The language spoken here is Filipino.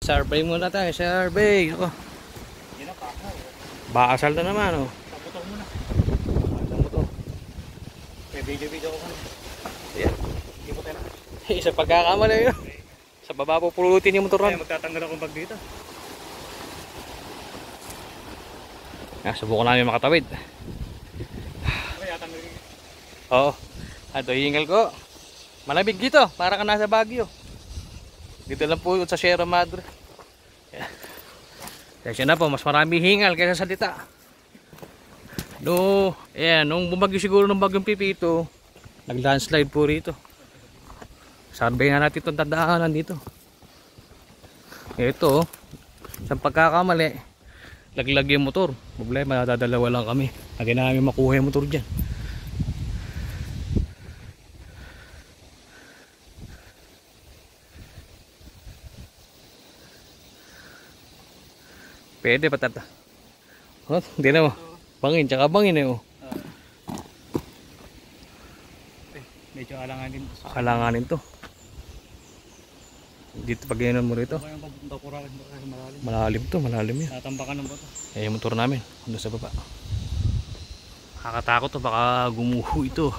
Survey muna tayo, survey. Ako. Yan ang pakal. Baasal na naman, oh. Pagputol muna. Ang motor. May video ko muna. Ayan. Hindi mo tayo. Isa pagkakamali yun. Sa baba po pulutin yung motor Kaya ron. magtatanggal akong bag dito. Subukan namin makatawid. Kaya tanggalin. Oo. Ito hingal ko. Malamig dito. Para ka nasa Baguio. Dito lang po sa Sierra Madre. Kasi na po, mas marami hingal kaysa salita. No, ayan, nung bumagyo siguro ng bagyong Pipito, nag-landslide po rito. Survey nga natin itong tandaanan dito. Ito, sa pagkakamali, laglag yung motor. Problema, dadalawa lang kami. Lagi namin makuha yung motor dyan. Pwede pa tata. Oh, hindi na mo. Bangin, tsaka bangin eh oh. Medyo alanganin. Kalanganin to. Dito pag ganoon mo rito. Kaya papunta ko rin malalim. Malalim to, malalim yan. Tatambakan ng bato. Eh, yung motor namin, doon sa baba. Nakakatakot to, baka gumuho ito.